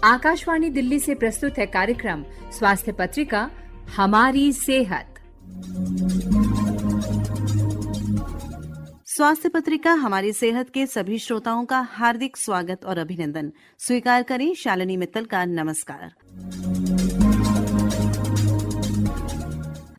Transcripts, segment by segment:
आकाशवाणी दिल्ली से प्रस्तुत है कार्यक्रम स्वास्थ्य पत्रिका हमारी सेहत। स्वास्थ्य पत्रिका हमारी सेहत के सभी श्रोताओं का हार्दिक स्वागत और अभिनंदन। स्वीकार करें शालिनी मित्तल का नमस्कार।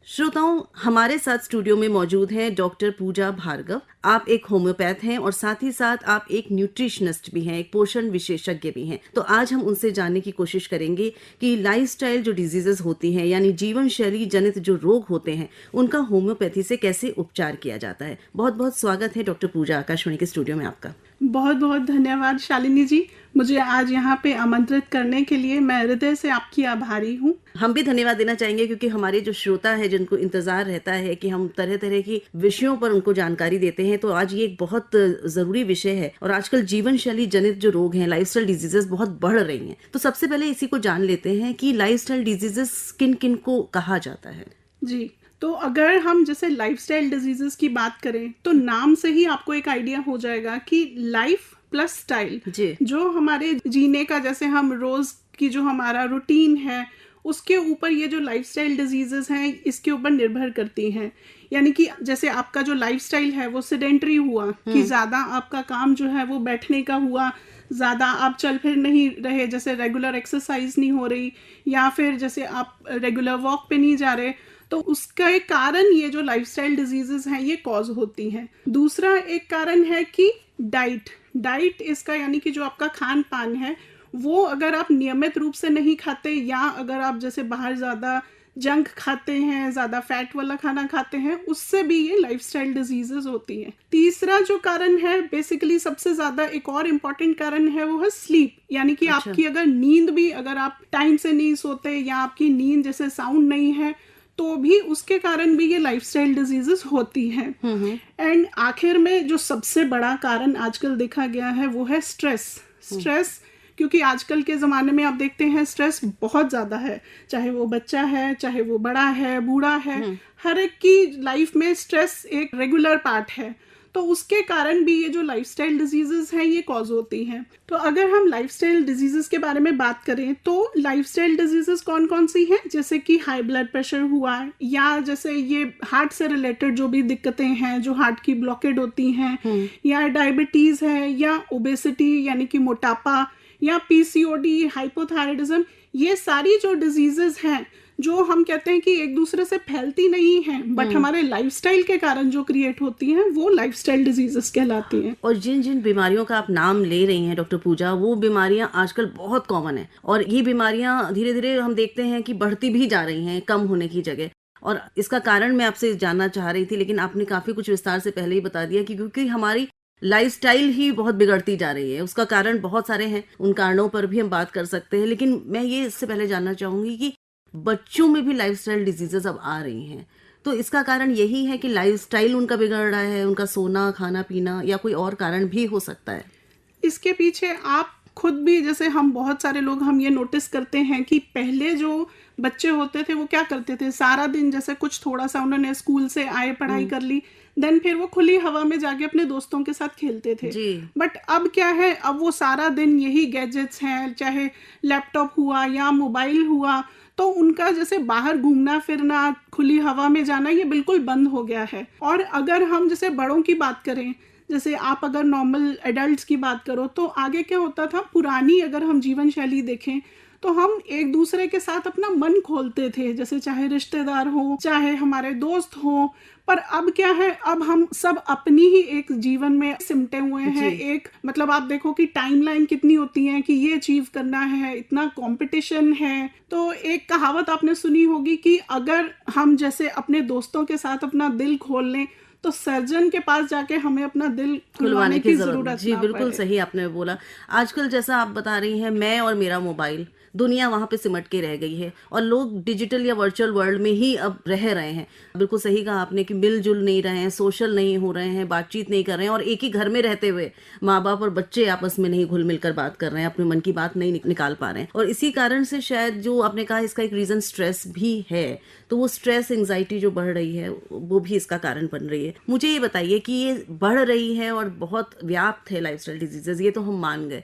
श्रोताओं, हमारे साथ स्टूडियो में मौजूद हैं डॉक्टर पूजा भार्गव। आप एक होम्योपैथ हैं और साथ ही साथ आप एक न्यूट्रिशनिस्ट भी हैं, एक पोषण विशेषज्ञ भी हैं। तो आज हम उनसे जानने की कोशिश करेंगे कि लाइफस्टाइल जो डिजीजेस होती हैं, यानी जीवन शैली जनित जो रोग होते हैं, उनका होम्योपैथी से कैसे उपचार किया जाता है। बहुत बहुत स्वागत है डॉक्टर पूजा आकाशवाणी के स्टूडियो में आपका। बहुत बहुत धन्यवाद शालिनी जी, मुझे आज यहाँ पे आमंत्रित करने के लिए मैं हृदय से आपकी आभारी हूँ। हम भी धन्यवाद देना चाहेंगे क्योंकि हमारे जो श्रोता है जिनको इंतजार रहता है कि हम तरह तरह की विषयों पर उनको जानकारी देते हैं, तो आज ये एक बहुत जरूरी विषय है। और आजकल जीवन शैली जनित जो रोग हैं, लाइफस्टाइल डिजीजेस बहुत बढ़ रही हैं। तो सबसे पहले इसी को जान लेते हैं कि लाइफस्टाइल डिजीजेस किन किन को कहा जाता है। जी, तो अगर हम जैसे लाइफस्टाइल डिजीजेस की बात करें तो नाम से ही आपको एक आइडिया हो जाएगा कि लाइफ प्लस स्टाइल, जो हमारे जीने का, जैसे हम रोज की जो हमारा रूटीन है उसके ऊपर ये जो लाइफस्टाइल डिजीजेस हैं इसके ऊपर निर्भर करती हैं। यानी कि जैसे आपका जो लाइफस्टाइल है वो सेडेंटरी हुआ कि ज्यादा आपका काम जो है वो बैठने का हुआ, ज़्यादा आप चल फिर नहीं रहे, जैसे रेगुलर एक्सरसाइज नहीं हो रही, या फिर जैसे आप रेगुलर वॉक पे नहीं जा रहे, तो उसका एक कारण ये जो लाइफस्टाइल डिजीजेस हैं ये कॉज होती हैं। दूसरा एक कारण है कि डाइट इसका, यानी कि जो आपका खान पान है वो अगर आप नियमित रूप से नहीं खाते, या अगर आप जैसे बाहर ज़्यादा जंक खाते हैं, ज़्यादा फैट वाला खाना खाते हैं, उससे भी ये लाइफस्टाइल डिजीजेस होती हैं। तीसरा जो कारण है, बेसिकली सबसे ज़्यादा एक और इम्पॉर्टेंट कारण है, वो है स्लीप। यानी कि आपकी अगर नींद भी, अगर आप टाइम से नहीं सोते या आपकी नींद जैसे साउंड नहीं है, तो भी उसके कारण भी ये लाइफस्टाइल डिजीजेस होती हैं। एंड आखिर में जो सबसे बड़ा कारण आजकल देखा गया है वो है स्ट्रेस। क्योंकि आजकल के ज़माने में आप देखते हैं स्ट्रेस बहुत ज़्यादा है, चाहे वो बच्चा है, चाहे वो बड़ा है, बूढ़ा है, हर एक की लाइफ में स्ट्रेस एक रेगुलर पार्ट है। तो उसके कारण भी ये जो लाइफस्टाइल डिजीजेस हैं ये कॉज होती हैं। तो अगर हम लाइफस्टाइल डिजीजेस के बारे में बात करें तो लाइफस्टाइल डिजीजेस कौन कौन सी हैं, जैसे कि हाई ब्लड प्रेशर हुआ, या जैसे ये हार्ट से रिलेटेड जो भी दिक्कतें हैं, जो हार्ट की ब्लॉकेड होती हैं, या डायबिटीज है, या ओबेसिटी यानी कि मोटापा, या पीसीओडी, हाइपोथायराइडिज्म, ये सारी जो डिजीजेस हैं जो हम कहते हैं कि एक दूसरे से फैलती नहीं हैं, बट हमारे लाइफस्टाइल के कारण जो क्रिएट होती हैं वो लाइफस्टाइल डिजीजेस कहलाती हैं। और जिन जिन बीमारियों का आप नाम ले रही हैं डॉक्टर पूजा, वो बीमारियां आजकल बहुत कॉमन है, और ये बीमारियां धीरे धीरे हम देखते हैं कि बढ़ती भी जा रही हैं कम होने की जगह। और इसका कारण मैं आपसे जानना चाह रही थी, लेकिन आपने काफी कुछ विस्तार से पहले ही बता दिया कि क्योंकि हमारी लाइफस्टाइल ही बहुत बिगड़ती जा रही है। उसका कारण बहुत सारे हैं, उन कारणों पर भी हम बात कर सकते हैं, लेकिन मैं ये इससे पहले जानना चाहूंगी कि बच्चों में भी लाइफस्टाइल डिजीजेस अब आ रही हैं, तो इसका कारण यही है कि लाइफस्टाइल उनका बिगड़ रहा है, उनका सोना, खाना पीना, या कोई और कारण भी हो सकता है? इसके पीछे आप खुद भी, जैसे हम बहुत सारे लोग हम ये नोटिस करते हैं कि पहले जो बच्चे होते थे वो क्या करते थे, सारा दिन जैसे कुछ थोड़ा सा उन्होंने स्कूल से आए, पढ़ाई कर ली, देन फिर वो खुली हवा में जाके अपने दोस्तों के साथ खेलते थे। बट अब क्या है, अब वो सारा दिन यही गैजेट्स हैं, चाहे लैपटॉप हुआ या मोबाइल हुआ, तो उनका जैसे बाहर घूमना फिरना, खुली हवा में जाना, ये बिल्कुल बंद हो गया है। और अगर हम जैसे बड़ों की बात करें, जैसे आप अगर नॉर्मल एडल्ट्स की बात करो, तो आगे क्या होता था, पुरानी अगर हम जीवन शैली देखें तो हम एक दूसरे के साथ अपना मन खोलते थे, जैसे चाहे रिश्तेदार हो, चाहे हमारे दोस्त हो। पर अब क्या है, अब हम सब अपनी ही एक जीवन में सिमटे हुए हैं। एक मतलब आप देखो कि टाइमलाइन कितनी होती है कि ये अचीव करना है, इतना कंपटीशन है। तो एक कहावत आपने सुनी होगी कि अगर हम जैसे अपने दोस्तों के साथ अपना दिल खोल लें तो सर्जन के पास जाके हमें अपना दिल खुलवाने की जरूरत जी, बिल्कुल सही आपने बोला। आजकल जैसा आप बता रही हैं, मैं और मेरा मोबाइल, दुनिया वहाँ पे सिमट के रह गई है और लोग डिजिटल या वर्चुअल वर्ल्ड में ही अब रह रहे हैं। बिल्कुल सही कहा आपने कि मिलजुल नहीं रहे हैं, सोशल नहीं हो रहे हैं, बातचीत नहीं कर रहे हैं, और एक ही घर में रहते हुए माँ बाप और बच्चे आपस में नहीं घुल मिलकर बात कर रहे हैं, अपने मन की बात नहीं निकाल पा रहे हैं। और इसी कारण से शायद जो आपने कहा इसका एक रीज़न स्ट्रेस भी है, तो वो स्ट्रेस एंजाइटी जो बढ़ रही है वो भी इसका कारण बन रही है। मुझे ये बताइए कि ये बढ़ रही है और बहुत व्याप्त है लाइफस्टाइल डिजीजेज, ये तो हम मान गए,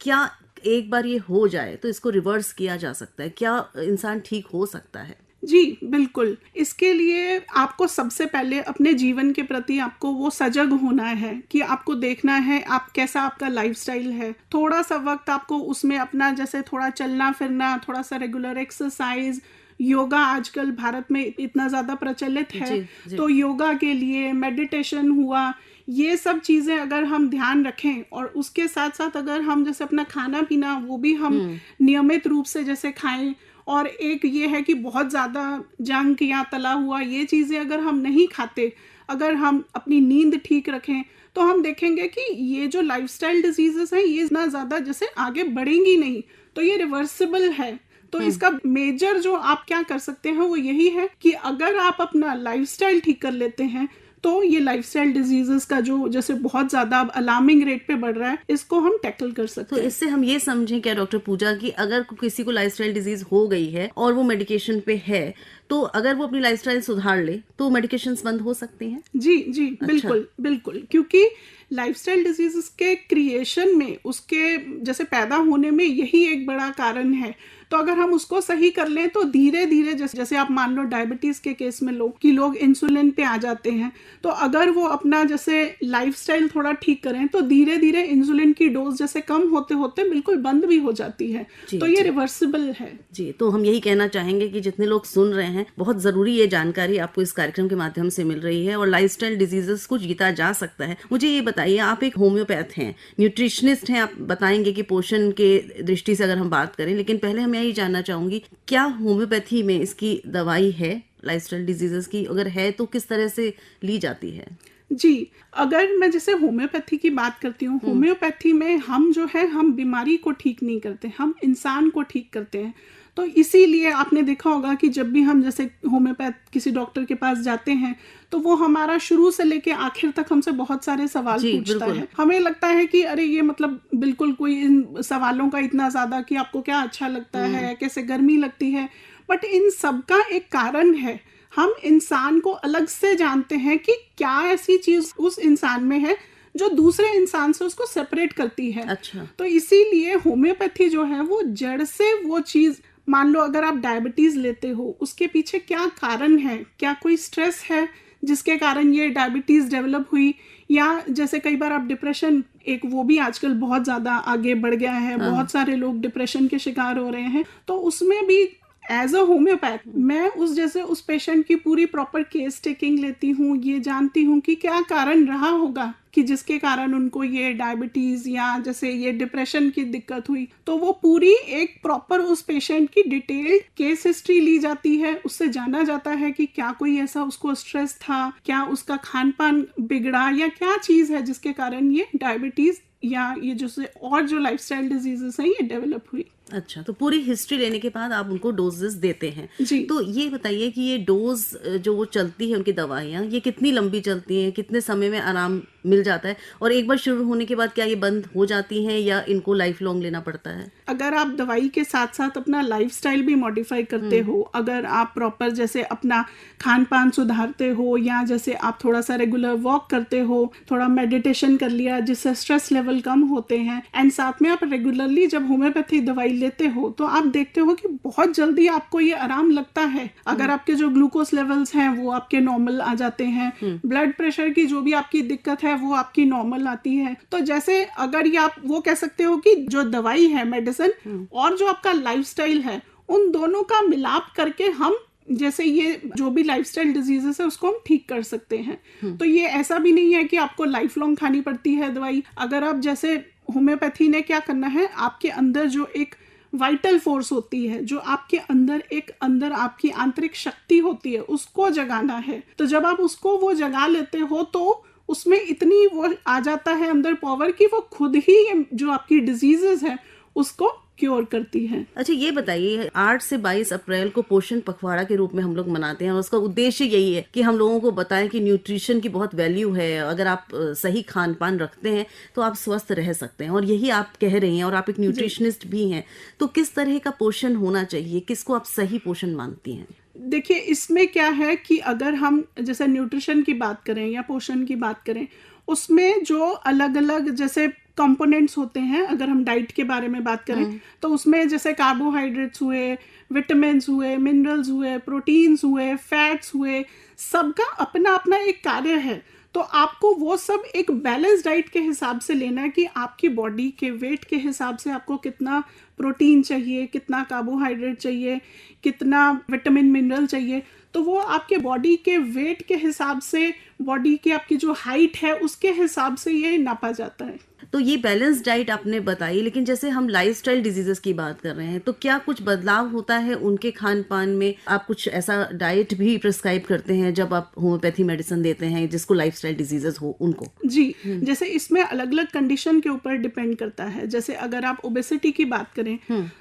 क्या एक बार ये हो जाए तो इसको रिवर्स किया जा सकता है? क्या इंसान ठीक हो सकता है? जी बिल्कुल। इसके लिए आपको सबसे पहले अपने जीवन के प्रति आपको वो सजग होना है कि आपको देखना है आप कैसा आपका लाइफस्टाइल है। थोड़ा सा वक्त आपको उसमें अपना जैसे थोड़ा चलना फिरना, थोड़ा सा रेगुलर एक्सरसाइज, योगा आजकल भारत में इतना ज़्यादा प्रचलित है, तो योगा के लिए मेडिटेशन हुआ, ये सब चीज़ें अगर हम ध्यान रखें और उसके साथ साथ अगर हम जैसे अपना खाना पीना वो भी हम नियमित रूप से जैसे खाएं, और एक ये है कि बहुत ज़्यादा जंक या तला हुआ ये चीज़ें अगर हम नहीं खाते, अगर हम अपनी नींद ठीक रखें, तो हम देखेंगे कि ये जो लाइफस्टाइल डिजीजेस हैं ये इतना ज़्यादा जैसे आगे बढ़ेंगी नहीं, तो ये रिवर्सिबल है। तो इसका मेजर जो आप क्या कर सकते हैं वो यही है कि अगर आप अपना लाइफस्टाइल ठीक कर लेते हैं तो ये लाइफस्टाइल डिजीजेस का जो जैसे बहुत ज्यादा अलार्मिंग रेट पे बढ़ रहा है, इसको हम टैकल कर सकते हैं। तो इससे हम ये समझें क्या डॉक्टर पूजा कि अगर किसी को लाइफस्टाइल डिजीज हो गई है और वो मेडिकेशन पे है, तो अगर वो अपनी लाइफस्टाइल सुधार ले तो मेडिकेशंस बंद हो सकती हैं? जी जी अच्छा। बिल्कुल बिल्कुल, क्योंकि लाइफस्टाइल डिजीजेस के क्रिएशन में, उसके जैसे पैदा होने में यही एक बड़ा कारण है। तो अगर हम उसको सही कर लें तो धीरे धीरे जैसे आप मान लो डायबिटीज के केस में लोग इंसुलिन पे आ जाते हैं, तो अगर वो अपना जैसे लाइफस्टाइल थोड़ा ठीक करें तो धीरे धीरे इंसुलिन की डोज जैसे कम होते होते बिल्कुल बंद भी हो जाती है। तो ये रिवर्सिबल है। जी, तो हम यही कहना चाहेंगे कि जितने लोग सुन रहे हैं, बहुत जरूरी ये जानकारी आपको इस कार्यक्रम के माध्यम से मिल रही है और लाइफस्टाइल डिजीजेस को जीता जा सकता है। मुझे ये बताइए, आप एक होम्योपैथ हैं, न्यूट्रिशनिस्ट हैं, आप बताएंगे कि पोषण के दृष्टि से अगर हम बात करें, लेकिन पहले हम यही जानना चाहूंगी क्या होम्योपैथी में इसकी दवाई है लाइफस्टाइल डिजीजेस की? अगर है तो किस तरह से ली जाती है? जी, अगर मैं जैसे होम्योपैथी की बात करती हूँ, होम्योपैथी में हम जो है हम बीमारी को ठीक नहीं करते, हम इंसान को ठीक करते हैं। तो इसीलिए आपने देखा होगा कि जब भी हम जैसे होम्योपैथ किसी डॉक्टर के पास जाते हैं तो वो हमारा शुरू से लेके आखिर तक हमसे बहुत सारे सवाल पूछता है। हमें लगता है कि अरे ये मतलब बिल्कुल कोई इन सवालों का इतना ज्यादा कि आपको क्या अच्छा लगता है, कैसे गर्मी लगती है, बट इन सब का एक कारण है। हम इंसान को अलग से जानते हैं कि क्या ऐसी चीज उस इंसान में है जो दूसरे इंसान से उसको सेपरेट करती है। अच्छा। तो इसीलिए होम्योपैथी जो है वो जड़ से वो चीज, मान लो अगर आप डायबिटीज लेते हो, उसके पीछे क्या कारण है, क्या कोई स्ट्रेस है जिसके कारण ये डायबिटीज डेवलप हुई, या जैसे कई बार आप डिप्रेशन, एक वो भी आजकल बहुत ज्यादा आगे बढ़ गया है, बहुत सारे लोग डिप्रेशन के शिकार हो रहे हैं, तो उसमें भी एज अ होम्योपैथ मैं उस पेशेंट की पूरी प्रॉपर केस टेकिंग लेती हूँ, ये जानती हूँ कि क्या कारण रहा होगा कि जिसके कारण उनको ये डायबिटीज या जैसे ये डिप्रेशन की दिक्कत हुई। तो वो पूरी एक प्रॉपर उस पेशेंट की डिटेल्ड केस हिस्ट्री ली जाती है, उससे जाना जाता है कि क्या कोई ऐसा उसको स्ट्रेस था, क्या उसका खान पान बिगड़ा, या क्या चीज है जिसके कारण ये डायबिटीज या ये जैसे और जो लाइफस्टाइल डिजीजेस हैं ये डेवलप हुई। अच्छा, तो पूरी हिस्ट्री लेने के बाद आप उनको डोजेस देते हैं जी। तो ये बताइए कि ये डोज जो वो चलती है उनकी दवाइयाँ, ये कितनी लंबी चलती हैं, कितने समय में आराम मिल जाता है, और एक बार शुरू होने के बाद क्या ये बंद हो जाती हैं या इनको लाइफ लॉन्ग लेना पड़ता है? अगर आप दवाई के साथ साथ अपना लाइफस्टाइल भी मॉडिफाई करते हो, अगर आप प्रॉपर जैसे अपना खान पान सुधारते हो, या जैसे आप थोड़ा सा रेगुलर वॉक करते हो, थोड़ा मेडिटेशन कर लिया जिससे स्ट्रेस लेवल कम होते हैं, एंड साथ में आप रेगुलरली जब होम्योपैथी दवाई लेते हो तो आप देखते हो कि बहुत जल्दी आपको ये आराम लगता है। अगर आपके जो ग्लूकोज लेवल्स हैं वो आपके नॉर्मल आ जाते हैं, ब्लड प्रेशर की जो भी आपकी दिक्कत है वो आपकी नॉर्मल आती है। तो जैसे अगर ये आप वो कह सकते हो कि जो दवाई है मेडिसिन और जो आपका लाइफस्टाइल है, उन दोनों का मिलाप करके हम जैसे ये जो भी लाइफस्टाइल डिजीजेस है उसको हम ठीक कर सकते हैं। तो ये ऐसा भी नहीं है कि आपको लाइफ लॉन्ग खानी पड़ती है दवाई। अगर आप जैसे होम्योपैथी ने क्या करना है, आपके अंदर जो एक वाइटल फोर्स होती है, जो आपके अंदर आपकी आंतरिक शक्ति होती है, उसको जगाना है। तो जब आप उसको वो जगा लेते हो तो उसमें इतनी वो आ जाता है अंदर पावर कि वो खुद ही जो आपकी डिजीजेस है उसको क्योर करती है। अच्छा, ये बताइए, 8 से 22 अप्रैल को पोषण पखवाड़ा के रूप में हम लोग मनाते हैं और उसका उद्देश्य यही है कि हम लोगों को बताएं कि न्यूट्रिशन की बहुत वैल्यू है, अगर आप सही खान पान रखते हैं तो आप स्वस्थ रह सकते हैं, और यही आप कह रही हैं, और आप एक न्यूट्रिशनिस्ट भी हैं। तो किस तरह का पोषण होना चाहिए, किसको आप सही पोषण मानती हैं? देखिए, इसमें क्या है कि अगर हम जैसे न्यूट्रिशन की बात करें या पोषण की बात करें, उसमें जो अलग अलग जैसे कंपोनेंट्स होते हैं, अगर हम डाइट के बारे में बात करें तो उसमें जैसे कार्बोहाइड्रेट्स हुए, विटामिन्स हुए, मिनरल्स हुए, प्रोटीन्स हुए, फैट्स हुए, सबका अपना अपना एक कार्य है। तो आपको वो सब एक बैलेंस डाइट के हिसाब से लेना है कि आपकी बॉडी के वेट के हिसाब से आपको कितना प्रोटीन चाहिए, कितना कार्बोहाइड्रेट चाहिए, कितना विटामिन मिनरल चाहिए। तो वो आपके बॉडी के वेट के हिसाब से, बॉडी की आपकी जो हाइट है उसके हिसाब से ये नापा जाता है। तो ये बैलेंस डाइट आपने बताई, लेकिन जैसे हम लाइफस्टाइल डिजीजेस की बात कर रहे हैं तो क्या कुछ बदलाव होता है उनके खान पान में? आप कुछ ऐसा डाइट भी प्रिस्क्राइब करते हैं जब आप होम्योपैथी मेडिसिन देते हैं जिसको लाइफस्टाइल डिजीजेस हो उनको? जी, जैसे इसमें अलग अलग कंडीशन के ऊपर डिपेंड करता है। जैसे अगर आप ओबेसिटी की बात करें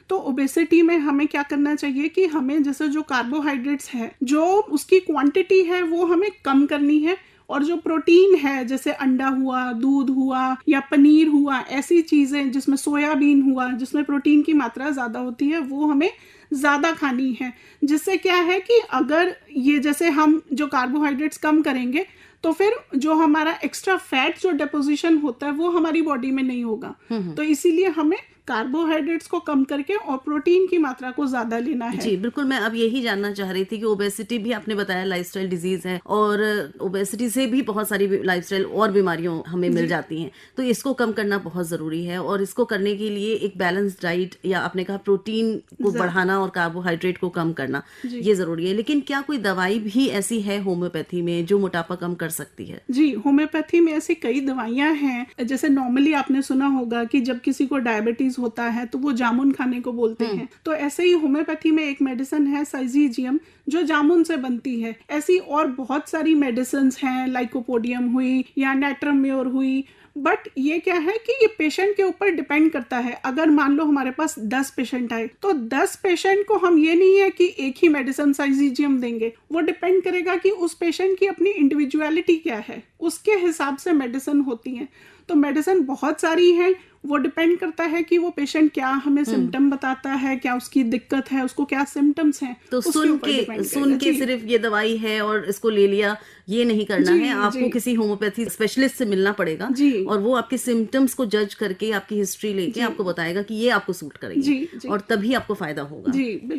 तो ओबेसिटी में हमें क्या करना चाहिए कि हमें जैसे जो कार्बोहाइड्रेट्स है, जो उसकी क्वांटिटी है वो हमें कम करनी है, और जो प्रोटीन है जैसे अंडा हुआ, दूध हुआ या पनीर हुआ, ऐसी चीजें जिसमें सोयाबीन हुआ जिसमें प्रोटीन की मात्रा ज्यादा होती है, वो हमें ज्यादा खानी है। जिससे क्या है कि अगर ये जैसे हम जो कार्बोहाइड्रेट्स कम करेंगे तो फिर जो हमारा एक्स्ट्रा फैट जो डिपोजिशन होता है वो हमारी बॉडी में नहीं होगा। तो इसीलिए हमें कार्बोहाइड्रेट्स को कम करके और प्रोटीन की मात्रा को ज्यादा लेना है। जी बिल्कुल, मैं अब यही जानना चाह रही थी कि ओबेसिटी भी आपने बताया लाइफस्टाइल डिजीज है, और ओबेसिटी से भी बहुत सारी लाइफस्टाइल और बीमारियों हमें मिल जाती हैं, तो इसको कम करना बहुत जरूरी है। और इसको करने के लिए एक बैलेंस डाइट, या आपने कहा प्रोटीन को बढ़ाना और कार्बोहाइड्रेट को कम करना, ये जरूरी है। लेकिन क्या कोई दवाई भी ऐसी है होम्योपैथी में जो मोटापा कम कर सकती है? जी, होम्योपैथी में ऐसी कई दवाइयां हैं। जैसे नॉर्मली आपने सुना होगा कि जब किसी को डायबिटीज होता है तो वो जामुन खाने को बोलते हैं, तो ऐसे ही होम्योपैथी में एक मेडिसिन है साइजीजियम जो जामुन से बनती है। ऐसी और बहुत सारी मेडिसिन हैं, लाइकोपोडियम हुई या नेट्रम्योर हुई। बट ये क्या है कि ये पेशेंट के ऊपर डिपेंड करता है। अगर मान लो हमारे पास 10 पेशेंट आए तो 10 पेशेंट को हम ये नहीं है कि एक ही मेडिसिन साइजीजियम देंगे। वो डिपेंड करेगा कि उस पेशेंट की अपनी इंडिविजुअलिटी क्या है, उसके हिसाब से मेडिसिन होती है। तो मेडिसिन बहुत सारी है, वो डिपेंड करता है कि वो पेशेंट क्या हमें सिम्टम बताता है, क्या उसकी दिक्कत है, उसको क्या सिम्टम्स हैं। तो सुन के सिर्फ ये दवाई है और इसको ले लिया, ये नहीं करना है। आपको किसी होम्योपैथी स्पेशलिस्ट से मिलना पड़ेगा और वो आपके सिम्टम्स को जज करके, आपकी हिस्ट्री लेके आपको बताएगा कि ये आपको सूट करेगी और तभी आपको फायदा होगा।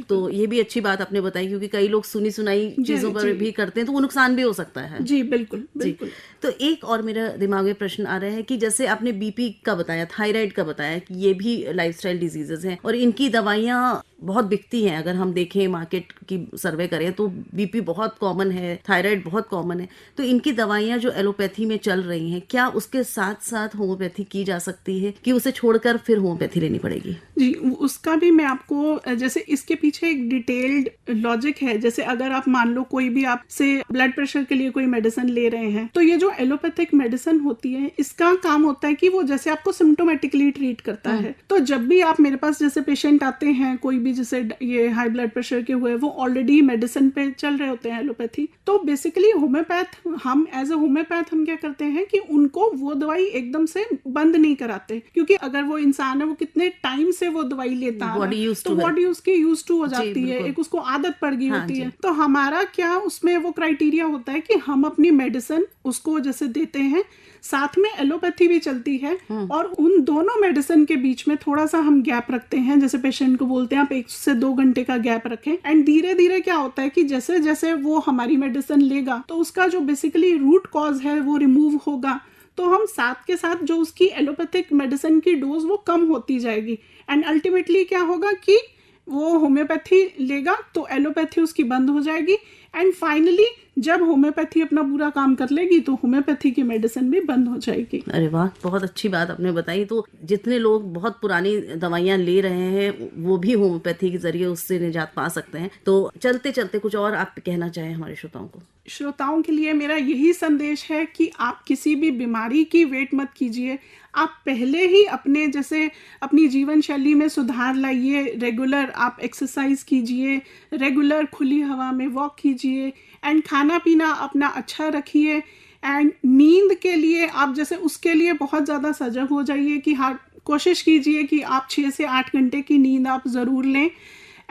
तो ये भी अच्छी बात आपने बताई, क्योंकि कई लोग सुनी सुनाई चीजों पर भी करते हैं तो वो नुकसान भी हो सकता है। जी बिल्कुल बिल्कुल। तो एक और मेरा दिमाग में प्रश्न आ रहा है कि जैसे आपने बीपी का बताया, थायराइड का बताया कि ये भी लाइफस्टाइल डिजीजेस हैं और इनकी दवाइयाँ बहुत बिकती हैं। अगर हम देखें, मार्केट की सर्वे करें तो बीपी बहुत कॉमन है, थायराइड बहुत कॉमन है। तो इनकी दवाइयाँ जो एलोपैथी में चल रही हैं, क्या उसके साथ साथ होम्योपैथी की जा सकती है कि उसे छोड़कर फिर होम्योपैथी लेनी पड़ेगी? जी, उसका भी मैं आपको, जैसे इसके पीछे एक डिटेल्ड लॉजिक है। जैसे अगर आप मान लो कोई भी आपसे ब्लड प्रेशर के लिए कोई मेडिसिन ले रहे हैं, तो ये जो एलोपैथिक मेडिसिन होती है इसका काम होता है कि वो जैसे आपको सिम्टोमेटिकली ट्रीट करता है। तो जब भी आप मेरे पास जैसे पेशेंट आते हैं, कोई भी जैसे ये हाई ब्लड प्रेशर के हुए, वो ऑलरेडी मेडिसिन पे चल रहे होते हैं एलोपैथी, तो बेसिकली होम्योपैथ, हम एज ए होम्योपैथ हम क्या करते हैं कि उनको वो दवाई एकदम से बंद नहीं कराते, क्योंकि अगर वो इंसान है वो कितने टाइम से वो दवाई लेता है तो बॉडी उसकी यूज टू हो जाती है, एक उसको आदत पड़ गई होती है। तो हमारा क्या उसमें वो क्राइटेरिया होता है कि हम अपनी मेडिसिन उसको जैसे देते हैं, साथ में एलोपैथी भी चलती है और उन दोनों मेडिसिन के बीच में थोड़ा सा हम गैप रखते हैं। जैसे पेशेंट को बोलते हैं आप 1 से 2 घंटे का गैप रखें, एंड धीरे धीरे क्या होता है कि जैसे जैसे वो हमारी मेडिसिन लेगा तो उसका जो बेसिकली रूट कॉज है वो रिमूव होगा। तो हम साथ के साथ जो उसकी एलोपैथिक मेडिसिन की डोज वो कम होती जाएगी, एंड अल्टीमेटली क्या होगा कि वो होम्योपैथी लेगा तो एलोपैथी उसकी बंद हो जाएगी, एंड फाइनली जब होम्योपैथी अपना पूरा काम कर लेगी तो होम्योपैथी की मेडिसिन भी बंद हो जाएगी। अरे वाह, बहुत अच्छी बात आपने बताई। तो जितने लोग बहुत पुरानी दवाइयाँ ले रहे हैं वो भी होम्योपैथी के जरिए उससे निजात पा सकते हैं। तो चलते चलते कुछ और आप कहना चाहें हमारे श्रोताओं को? श्रोताओं के लिए मेरा यही संदेश है कि आप किसी भी बीमारी की वेट मत कीजिए। आप पहले ही अपने जैसे अपनी जीवन शैली में सुधार लाइए, रेगुलर आप एक्सरसाइज कीजिए, रेगुलर खुली हवा में वॉक कीजिए, एंड खाना पीना अपना अच्छा रखिए, एंड नींद के लिए आप जैसे उसके लिए बहुत ज़्यादा सजग हो जाइए कि हाँ, कोशिश कीजिए कि आप 6 से 8 घंटे की नींद आप ज़रूर लें।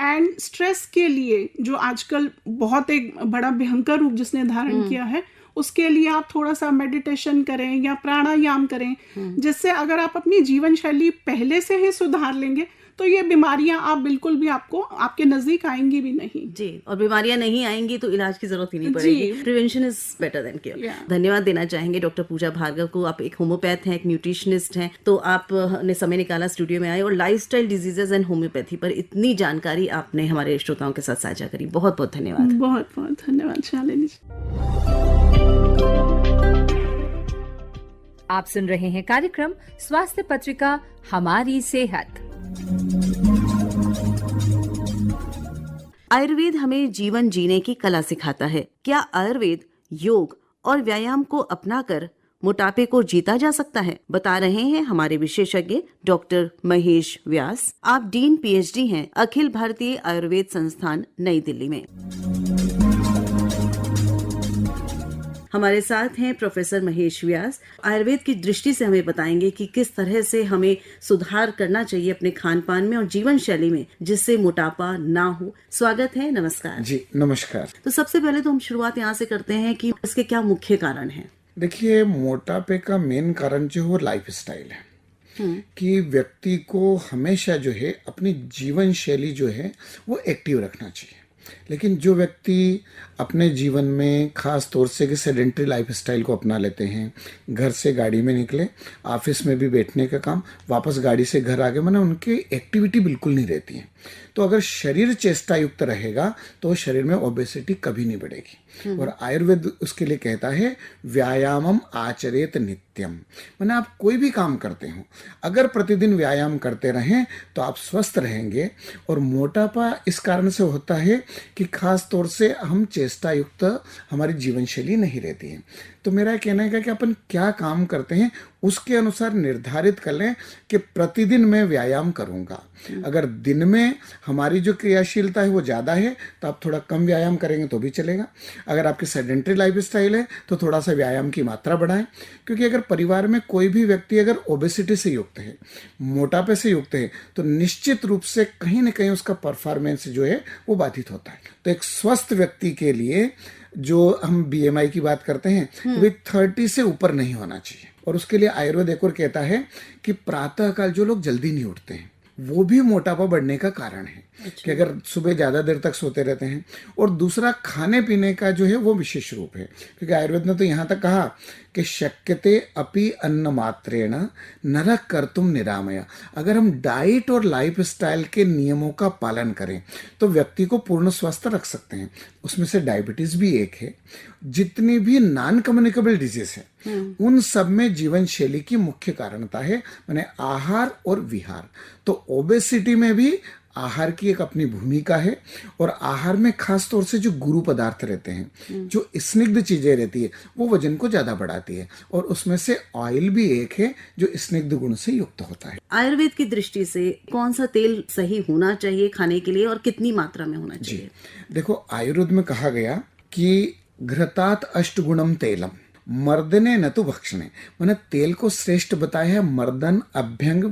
एंड स्ट्रेस के लिए जो आजकल बहुत एक बड़ा भयंकर रूप जिसने धारण किया है, उसके लिए आप थोड़ा सा मेडिटेशन करें या प्राणायाम करें, जिससे अगर आप अपनी जीवन शैली पहले से ही सुधार लेंगे तो ये बीमारियां आप बिल्कुल भी आपको आपके नजदीक आएंगी भी नहीं जी। और बीमारियां नहीं आएंगी तो इलाज की जरूरत ही नहीं पड़ेगी। Prevention is better than cure. धन्यवाद देना चाहेंगे डॉक्टर पूजा भार्गव को। आप एक होम्योपैथ हैं, एक न्यूट्रिशनिस्ट हैं, तो आपने समय निकाला स्टूडियो में आए और लाइफस्टाइल डिजीजेज एंड होम्योपैथी पर इतनी जानकारी आपने हमारे श्रोताओं के साथ साझा करी। बहुत बहुत धन्यवाद। बहुत बहुत धन्यवाद शालिनी जी। आप सुन रहे हैं कार्यक्रम स्वास्थ्य पत्रिका हमारी सेहत। आयुर्वेद हमें जीवन जीने की कला सिखाता है। क्या आयुर्वेद, योग और व्यायाम को अपनाकर मोटापे को जीता जा सकता है? बता रहे हैं हमारे विशेषज्ञ डॉक्टर महेश व्यास। आप डीन पीएचडी हैं अखिल भारतीय आयुर्वेद संस्थान नई दिल्ली में। हमारे साथ हैं प्रोफेसर महेश व्यास। आयुर्वेद की दृष्टि से हमें बताएंगे कि किस तरह से हमें सुधार करना चाहिए अपने खान पान में और जीवन शैली में, जिससे मोटापा ना हो। स्वागत है, नमस्कार जी। नमस्कार। तो सबसे पहले तो हम शुरुआत यहाँ से करते हैं कि इसके क्या मुख्य कारण हैं? देखिए, मोटापे का मेन कारण जो है वो लाइफ स्टाइल है कि व्यक्ति को हमेशा जो है अपनी जीवन शैली जो है वो एक्टिव रखना चाहिए। लेकिन जो व्यक्ति अपने जीवन में खास तौर से कि सेडेंटरी लाइफस्टाइल को अपना लेते हैं, घर से गाड़ी में निकले, ऑफिस में भी बैठने का काम, वापस गाड़ी से घर आ गए, माने उनकी एक्टिविटी बिल्कुल नहीं रहती है। तो अगर शरीर चेष्टा युक्त रहेगा तो शरीर में ओबेसिटी कभी नहीं बढ़ेगी। और आयुर्वेद उसके लिए कहता है व्यायामम आचरेत नित्यम, माने आप कोई भी काम करते हो, अगर प्रतिदिन व्यायाम करते रहें तो आप स्वस्थ रहेंगे। और मोटापा इस कारण से होता है कि खास तौर से हम चेष्टा युक्त हमारी जीवन शैली नहीं रहती है। तो मेरा कहना है कि अपन क्या काम करते हैं उसके अनुसार निर्धारित कर लें कि प्रतिदिन मैं व्यायाम करूंगा। अगर दिन में हमारी जो क्रियाशीलता है वो ज़्यादा है तो आप थोड़ा कम व्यायाम करेंगे तो भी चलेगा। अगर आपकी सेडेंटरी लाइफस्टाइल है तो थोड़ा सा व्यायाम की मात्रा बढ़ाएं। क्योंकि अगर परिवार में कोई भी व्यक्ति अगर ओबेसिटी से युक्त है, मोटापे से युक्त है, तो निश्चित रूप से कहीं ना कहीं उसका परफॉर्मेंस जो है वो बाधित होता है। तो एक स्वस्थ व्यक्ति के लिए जो हम बीएमआई की बात करते हैं तो भी 30 से ऊपर नहीं होना चाहिए। और उसके लिए आयुर्वेद एक और कहता है कि प्रातःकाल जो लोग जल्दी नहीं उठते हैं वो भी मोटापा बढ़ने का कारण है। कि अगर सुबह ज़्यादा देर तक सोते रहते हैं। और दूसरा, खाने पीने का जो है वो विशेष रूप है, क्योंकि आयुर्वेद ने तो यहाँ तक कहा कि शक्यते अपि अन्न मात्रेण नरः कर्तुम निरामया। अगर हम डाइट और लाइफ स्टाइल के नियमों का पालन करें तो व्यक्ति को पूर्ण स्वस्थ रख सकते हैं। उसमें से डायबिटीज भी एक है। जितनी भी नॉन कम्युनिकेबल डिजीज है उन सब में जीवन शैली की मुख्य कारणता है, माने आहार और विहार। तो ओबेसिटी में भी आहार की एक अपनी भूमिका है। और आहार में खास तौर से जो गुरु पदार्थ रहते हैं, जो स्निग्ध चीजें रहती है, वो वजन को ज्यादा बढ़ाती है। और उसमें से ऑयल भी एक है जो स्निग्ध गुण से युक्त होता है। आयुर्वेद की दृष्टि से कौन सा तेल सही होना चाहिए खाने के लिए और कितनी मात्रा में होना चाहिए? जी देखो, आयुर्वेद में कहा गया कि घृतात् अष्टगुणम तेलम मर्दने न तो भक्षणे, माने तेल को श्रेष्ठ बताया है मर्दन, अभ्यंग,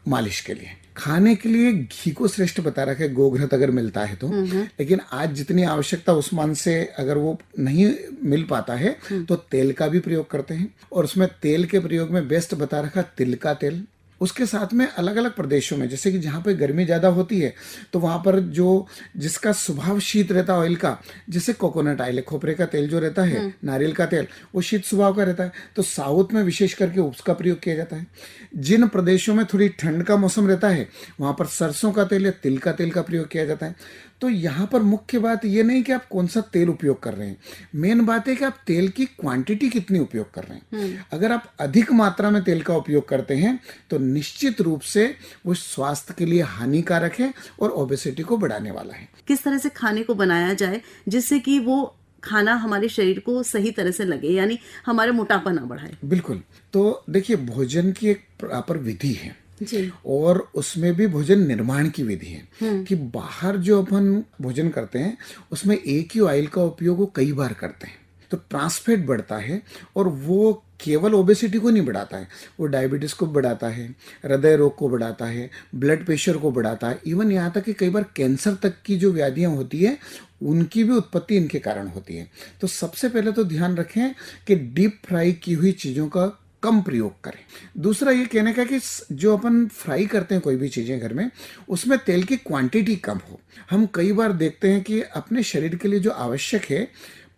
मालिश के लिए। खाने के लिए घी को श्रेष्ठ बता रखा है, गोघृत अगर मिलता है तो। लेकिन आज जितनी आवश्यकता उस मान से अगर वो नहीं मिल पाता है तो तेल का भी प्रयोग करते हैं। और उसमें तेल के प्रयोग में बेस्ट बता रखा तिल का तेल। उसके साथ में अलग अलग प्रदेशों में, जैसे कि जहाँ पे गर्मी ज़्यादा होती है तो वहाँ पर जो जिसका स्वभाव शीत रहता है ऑयल का, जैसे कोकोनट ऑयल, खोपरे का तेल जो रहता है, नारियल का तेल, वो शीत स्वभाव का रहता है। तो साउथ में विशेष करके उसका प्रयोग किया जाता है। जिन प्रदेशों में थोड़ी ठंड का मौसम रहता है वहाँ पर सरसों का तेल या तिल का तेल का प्रयोग किया जाता है। तो यहाँ पर मुख्य बात ये नहीं कि आप कौन सा तेल उपयोग कर रहे हैं, मेन बात है कि आप तेल की क्वांटिटी कितनी उपयोग कर रहे हैं। अगर आप अधिक मात्रा में तेल का उपयोग करते हैं तो निश्चित रूप से वो स्वास्थ्य के लिए हानिकारक है और ओबेसिटी को बढ़ाने वाला है। किस तरह से खाने को बनाया जाए जिससे कि वो खाना हमारे शरीर को सही तरह से लगे, यानी हमारे मोटापा ना बढ़ाए? बिल्कुल। तो देखिए, भोजन की एक प्रॉपर विधि है जी। और उसमें भी भोजन निर्माण की विधि है कि बाहर जो अपन भोजन करते हैं उसमें एक ही ऑयल का उपयोग वो कई बार करते हैं। तो ट्रांसफैट बढ़ता है और वो केवल ओबेसिटी को नहीं बढ़ाता है, वो डायबिटीज को बढ़ाता है, हृदय रोग को बढ़ाता है, ब्लड प्रेशर को बढ़ाता है, इवन यहाँ तक कि कई बार कैंसर तक की जो व्याधियाँ होती है उनकी भी उत्पत्ति इनके कारण होती है। तो सबसे पहले तो ध्यान रखें कि डीप फ्राई की हुई चीज़ों का कम प्रयोग करें। दूसरा ये कहने का कि जो अपन फ्राई करते हैं कोई भी चीज़ें घर में, उसमें तेल की क्वांटिटी कम हो। हम कई बार देखते हैं कि अपने शरीर के लिए जो आवश्यक है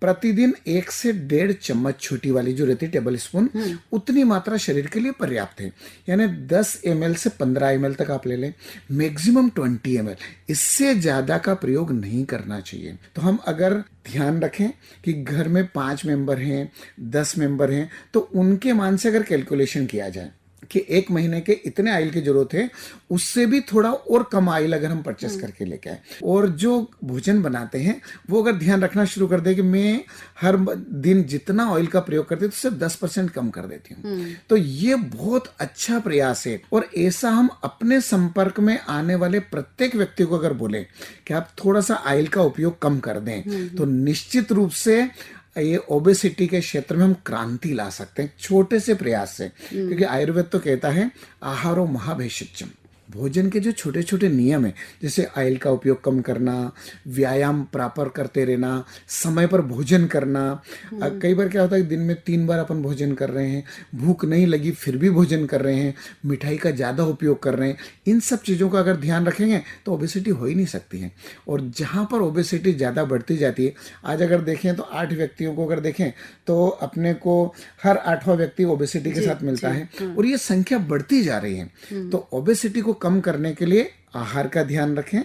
प्रतिदिन 1 से 1.5 चम्मच छोटी वाली जो रहती है टेबल स्पून, उतनी मात्रा शरीर के लिए पर्याप्त है। यानी 10 ml से 15 ml तक आप ले लें, मैक्सिमम 20 ml, इससे ज़्यादा का प्रयोग नहीं करना चाहिए। तो हम अगर ध्यान रखें कि घर में 5 मेंबर हैं, 10 मेंबर हैं, तो उनके मान से अगर कैलकुलेशन किया जाए कि 1 महीने के इतने ऑयल की जरूरत है, उससे भी थोड़ा और कम ऑयल अगर हम परचेस करके लेके आए, और जो भोजन बनाते हैं वो अगर ध्यान रखना शुरू कर दे कि मैं हर दिन जितना ऑयल का प्रयोग करती हूँ उससे 10% कम कर देती हूँ, तो ये बहुत अच्छा प्रयास है। और ऐसा हम अपने संपर्क में आने वाले प्रत्येक व्यक्ति को अगर बोले कि आप थोड़ा सा ऑयल का उपयोग कम कर दें, तो निश्चित रूप से ये ओबेसिटी के क्षेत्र में हम क्रांति ला सकते हैं छोटे से प्रयास से। क्योंकि आयुर्वेद तो कहता है आहारो महाभेषजम, भोजन के जो छोटे छोटे नियम है, जैसे ऑयल का उपयोग कम करना, व्यायाम प्रॉपर करते रहना, समय पर भोजन करना। कई बार क्या होता है दिन में 3 बार अपन भोजन कर रहे हैं, भूख नहीं लगी फिर भी भोजन कर रहे हैं, मिठाई का ज़्यादा उपयोग कर रहे हैं, इन सब चीज़ों का अगर ध्यान रखेंगे तो ओबेसिटी हो ही नहीं सकती है। और जहाँ पर ओबेसिटी ज़्यादा बढ़ती जाती है, आज अगर देखें तो 8 व्यक्तियों को अगर देखें तो अपने को हर 8वां व्यक्ति ओबेसिटी के साथ मिलता है, और ये संख्या बढ़ती जा रही है। तो ओबेसिटी को कम करने के लिए आहार का ध्यान रखें,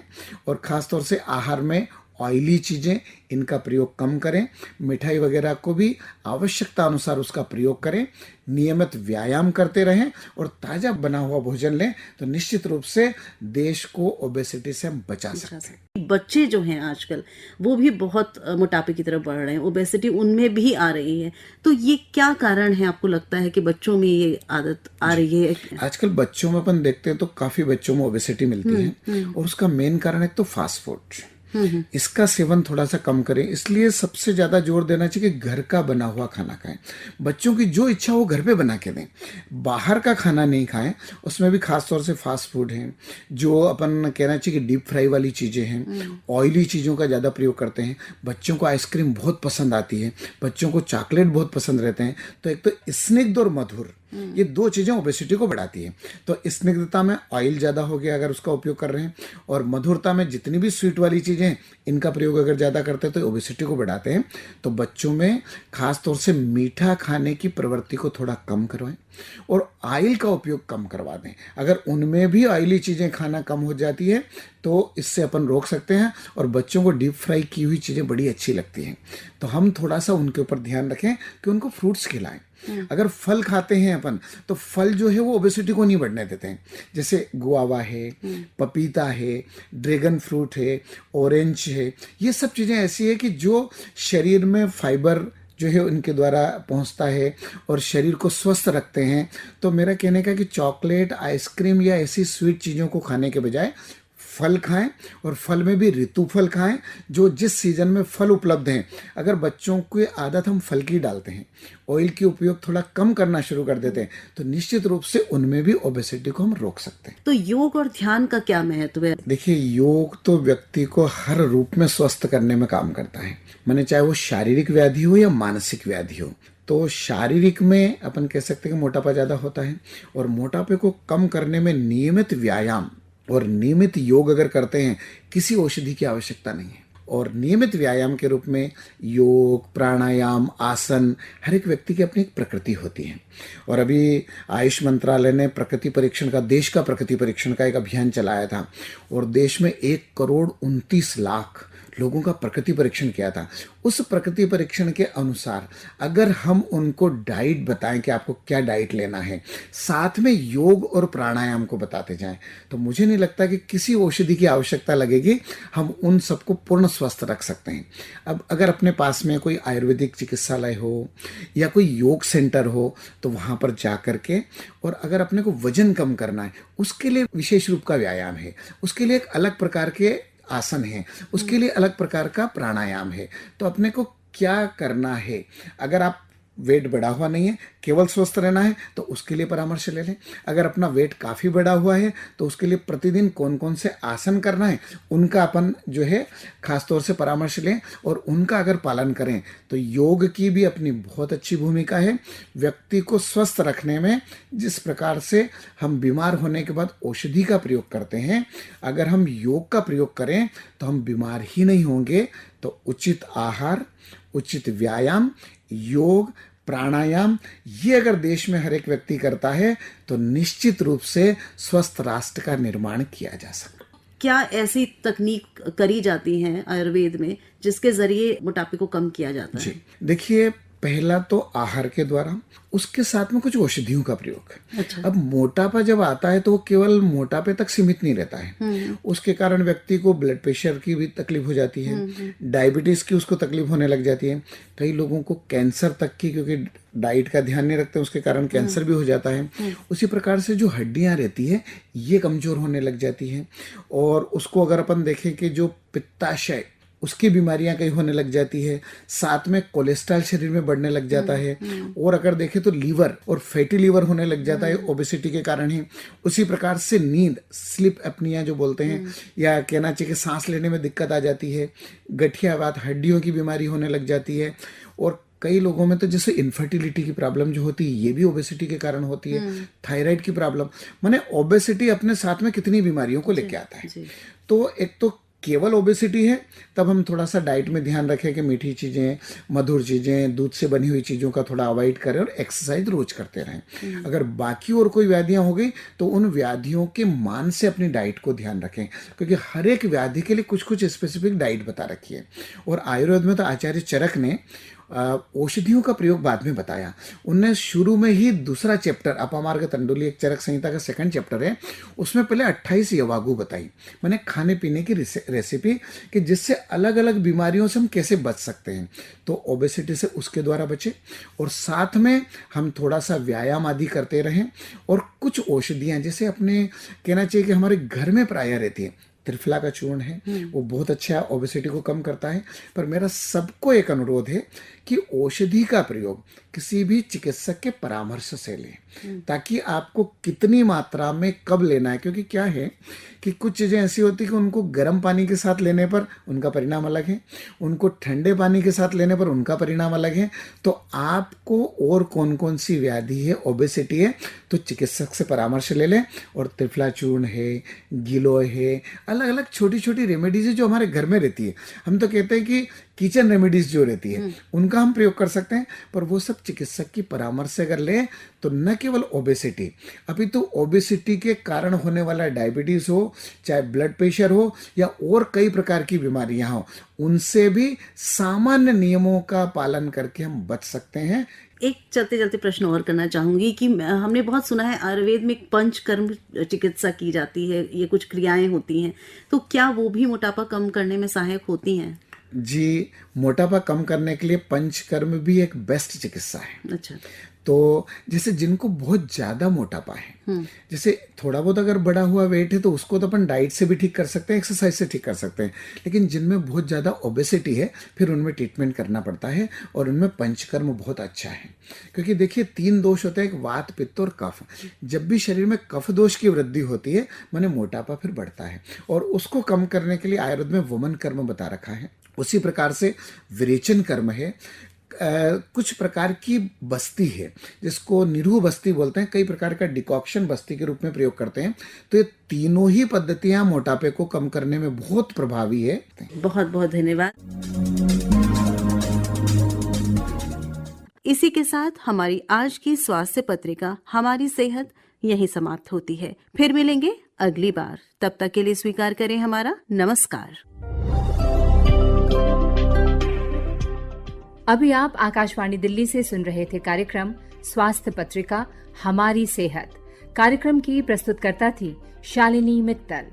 और खास तौर से आहार में ऑयली चीज़ें इनका प्रयोग कम करें, मिठाई वगैरह को भी आवश्यकता अनुसार उसका प्रयोग करें, नियमित व्यायाम करते रहें और ताज़ा बना हुआ भोजन लें, तो निश्चित रूप से देश को ओबेसिटी से हम बचा सकते हैं। बच्चे जो हैं आजकल वो भी बहुत मोटापे की तरफ बढ़ रहे हैं, ओबेसिटी उनमें भी आ रही है, तो ये क्या कारण है आपको लगता है कि बच्चों में ये आदत आ रही है? आजकल बच्चों में अपन देखते हैं तो काफ़ी बच्चों में ओबेसिटी मिलती है, और उसका मेन कारण एक तो फास्ट फूड, इसका सेवन थोड़ा सा कम करें। इसलिए सबसे ज्यादा जोर देना चाहिए कि घर का बना हुआ खाना खाएं। बच्चों की जो इच्छा हो घर पे बना के दें, बाहर का खाना नहीं खाएं। उसमें भी खास तौर से फास्ट फूड है, जो अपन कहना चाहिए कि डीप फ्राई वाली चीजें हैं, ऑयली चीजों का ज्यादा प्रयोग करते हैं। बच्चों को आइसक्रीम बहुत पसंद आती है, बच्चों को चॉकलेट बहुत पसंद रहते हैं। तो एक तो स्निग्ध और मधुर, ये 2 चीजें ओबेसिटी को बढ़ाती है। तो स्निग्धता में ऑयल ज्यादा हो गया अगर उसका उपयोग कर रहे हैं, और मधुरता में जितनी भी स्वीट वाली चीजें हैं इनका प्रयोग अगर ज्यादा करते हैं तो ओबेसिटी को बढ़ाते हैं। तो बच्चों में खास तौर से मीठा खाने की प्रवृत्ति को थोड़ा कम करवाएं, और ऑयल का उपयोग कम करवा दें। अगर उनमें भी ऑयली चीजें खाना कम हो जाती है तो इससे अपन रोक सकते हैं। और बच्चों को डीप फ्राई की हुई चीजें बड़ी अच्छी लगती हैं, तो हम थोड़ा सा उनके ऊपर ध्यान रखें कि उनको फ्रूट्स खिलाएं। अगर फल खाते हैं अपन, तो फल जो है वो ओबेसिटी को नहीं बढ़ने देते हैं। जैसे गुआवा है, पपीता है, ड्रैगन फ्रूट है, ऑरेंज है, ये सब चीज़ें ऐसी है कि जो शरीर में फाइबर जो है उनके द्वारा पहुंचता है और शरीर को स्वस्थ रखते हैं। तो मेरा कहने का कि चॉकलेट, आइसक्रीम या ऐसी स्वीट चीज़ों को खाने के बजाय फल खाएं, और फल में भी ऋतु फल खाएं, जो जिस सीजन में फल उपलब्ध हैं। अगर बच्चों की आदत हम फल की डालते हैं, ऑयल की उपयोग थोड़ा कम करना शुरू कर देते हैं, तो निश्चित रूप से उनमें भी ओबेसिटी को हम रोक सकते हैं। तो योग और ध्यान का क्या महत्व है? देखिए, योग तो व्यक्ति को हर रूप में स्वस्थ करने में काम करता है, माने चाहे वो शारीरिक व्याधि हो या मानसिक व्याधि हो। तो शारीरिक में अपन कह सकते हैं कि मोटापा ज़्यादा होता है, और मोटापे को कम करने में नियमित व्यायाम और नियमित योग अगर करते हैं, किसी औषधि की आवश्यकता नहीं है। और नियमित व्यायाम के रूप में योग, प्राणायाम, आसन, हर एक व्यक्ति की अपनी एक प्रकृति होती है। और अभी आयुष मंत्रालय ने प्रकृति परीक्षण का, देश का प्रकृति परीक्षण का एक अभियान चलाया था, और देश में 1,29,00,000 लोगों का प्रकृति परीक्षण किया था। उस प्रकृति परीक्षण के अनुसार अगर हम उनको डाइट बताएं कि आपको क्या डाइट लेना है, साथ में योग और प्राणायाम को बताते जाएं, तो मुझे नहीं लगता कि किसी औषधि की आवश्यकता लगेगी। हम उन सबको पूर्ण स्वस्थ रख सकते हैं। अब अगर अपने पास में कोई आयुर्वेदिक चिकित्सालय हो या कोई योग सेंटर हो, तो वहाँ पर जा कर के, और अगर अपने को वजन कम करना है, उसके लिए विशेष रूप का व्यायाम है, उसके लिए एक अलग प्रकार के आसन है, उसके लिए अलग प्रकार का प्राणायाम है। तो अपने को क्या करना है। अगर आप वेट बढ़ा हुआ नहीं है, केवल स्वस्थ रहना है, तो उसके लिए परामर्श ले लें। अगर अपना वेट काफ़ी बढ़ा हुआ है तो उसके लिए प्रतिदिन कौन कौन से आसन करना है उनका अपन जो है खास तौर से परामर्श लें, और उनका अगर पालन करें तो योग की भी अपनी बहुत अच्छी भूमिका है व्यक्ति को स्वस्थ रखने में। जिस प्रकार से हम बीमार होने के बाद औषधि का प्रयोग करते हैं, अगर हम योग का प्रयोग करें तो हम बीमार ही नहीं होंगे। तो उचित आहार, उचित व्यायाम, योग, प्राणायाम, ये अगर देश में हर एक व्यक्ति करता है तो निश्चित रूप से स्वस्थ राष्ट्र का निर्माण किया जा सकता है। क्या ऐसी तकनीक करी जाती है आयुर्वेद में जिसके जरिए मोटापे को कम किया जाता है? जी देखिए, पहला तो आहार के द्वारा, उसके साथ में कुछ औषधियों का प्रयोग। अच्छा। अब मोटापा जब आता है तो वो केवल मोटापे तक सीमित नहीं रहता है, उसके कारण व्यक्ति को ब्लड प्रेशर की भी तकलीफ हो जाती है, डायबिटीज की उसको तकलीफ होने लग जाती है, कई लोगों को कैंसर तक की, क्योंकि डाइट का ध्यान नहीं रखते उसके कारण कैंसर भी हो जाता है। उसी प्रकार से जो हड्डियां रहती है ये कमजोर होने लग जाती है, और उसको अगर अपन देखें कि जो पित्ताशय, उसकी बीमारियां कहीं होने लग जाती है, साथ में कोलेस्ट्रॉल शरीर में बढ़ने लग जाता है, और अगर देखें तो लीवर और फैटी लीवर होने लग जाता है ओबेसिटी के कारण ही। उसी प्रकार से नींद, स्लीप एपनिया जो बोलते हैं, या कहना चाहिए कि सांस लेने में दिक्कत आ जाती है, गठियावात, हड्डियों की बीमारी होने लग जाती है, और कई लोगों में तो जैसे इनफर्टिलिटी की प्रॉब्लम जो होती है ये भी ओबेसिटी के कारण होती है, थायराइड की प्रॉब्लम। माने ओबेसिटी अपने साथ में कितनी बीमारियों को लेके आता है। तो एक तो केवल ओबेसिटी है, तब हम थोड़ा सा डाइट में ध्यान रखें कि मीठी चीज़ें, मधुर चीज़ें, दूध से बनी हुई चीज़ों का थोड़ा अवॉइड करें, और एक्सरसाइज रोज करते रहें। अगर बाकी और कोई व्याधियां हो गई तो उन व्याधियों के मान से अपनी डाइट को ध्यान रखें, क्योंकि हर एक व्याधि के लिए कुछ कुछ स्पेसिफिक डाइट बता रखी है। और आयुर्वेद में तो आचार्य चरक ने औषधियों का प्रयोग बाद में बताया। उनने शुरू में ही दूसरा चैप्टर, अपमार्ग तंडुली, एक चरक संहिता का सेकंड चैप्टर है, उसमें पहले 28 यवागु बताई, मैंने खाने पीने की रेसिपी, कि जिससे अलग अलग बीमारियों से हम कैसे बच सकते हैं। तो ओबेसिटी से उसके द्वारा बचे, और साथ में हम थोड़ा सा व्यायाम आदि करते रहें, और कुछ औषधियाँ जैसे अपने कहना चाहिए कि हमारे घर में प्राय रहती है, त्रिफला का चूर्ण है, वो बहुत अच्छा ओबेसिटी को कम करता है। पर मेरा सबको एक अनुरोध है कि औषधि का प्रयोग किसी भी चिकित्सक के परामर्श से लें, ताकि आपको कितनी मात्रा में कब लेना है। क्योंकि क्या है कि कुछ चीज़ें ऐसी होती है कि उनको गर्म पानी के साथ लेने पर उनका परिणाम अलग है, उनको ठंडे पानी के साथ लेने पर उनका परिणाम अलग है। तो आपको और कौन कौन सी व्याधि है, ओबेसिटी है, तो चिकित्सक से परामर्श ले लें। और त्रिफला चूर्ण है, गिलोय है, अलग अलग छोटी छोटी रेमेडीज है जो हमारे घर में रहती है। हम तो कहते हैं कि किचन रेमेडीज जो रहती है उनका हम प्रयोग कर सकते हैं, पर वो सब चिकित्सक की परामर्श से अगर लें तो न केवल ओबेसिटी, अभी तो ओबेसिटी के कारण होने वाला डायबिटीज हो, चाहे ब्लड प्रेशर हो, या और कई प्रकार की बीमारियां हो, उनसे भी सामान्य नियमों का पालन करके हम बच सकते हैं। एक चलते चलते प्रश्न और करना चाहूंगी कि हमने बहुत सुना है आयुर्वेद में पंचकर्म चिकित्सा की जाती है, ये कुछ क्रियाएं होती हैं, तो क्या वो भी मोटापा कम करने में सहायक होती हैं? जी, मोटापा कम करने के लिए पंचकर्म भी एक बेस्ट चिकित्सा है। अच्छा। तो जैसे जिनको बहुत ज़्यादा मोटापा है, जैसे थोड़ा बहुत अगर बढ़ा हुआ वेट है तो उसको तो अपन डाइट से भी ठीक कर सकते हैं, एक्सरसाइज से ठीक कर सकते हैं, लेकिन जिनमें बहुत ज़्यादा ओबेसिटी है फिर उनमें ट्रीटमेंट करना पड़ता है, और उनमें पंचकर्म बहुत अच्छा है। क्योंकि देखिए 3 दोष होते हैं, एक वात, पित्त और कफ। जब भी शरीर में कफ दोष की वृद्धि होती है माने मोटापा फिर बढ़ता है, और उसको कम करने के लिए आयुर्वेद में वमन कर्म बता रखा है। उसी प्रकार से विरेचन कर्म है, कुछ प्रकार की बस्ती है जिसको निरूह बस्ती बोलते हैं, कई प्रकार का डिकॉक्शन बस्ती के रूप में प्रयोग करते हैं। तो ये तीनों ही पद्धतियां मोटापे को कम करने में बहुत प्रभावी है। बहुत बहुत धन्यवाद। इसी के साथ हमारी आज की स्वास्थ्य पत्रिका हमारी सेहत यही समाप्त होती है। फिर मिलेंगे अगली बार, तब तक के लिए स्वीकार करें हमारा नमस्कार। अभी आप आकाशवाणी दिल्ली से सुन रहे थे कार्यक्रम स्वास्थ्य पत्रिका हमारी सेहत। कार्यक्रम की प्रस्तुतकर्ता थी शालिनी मित्तल।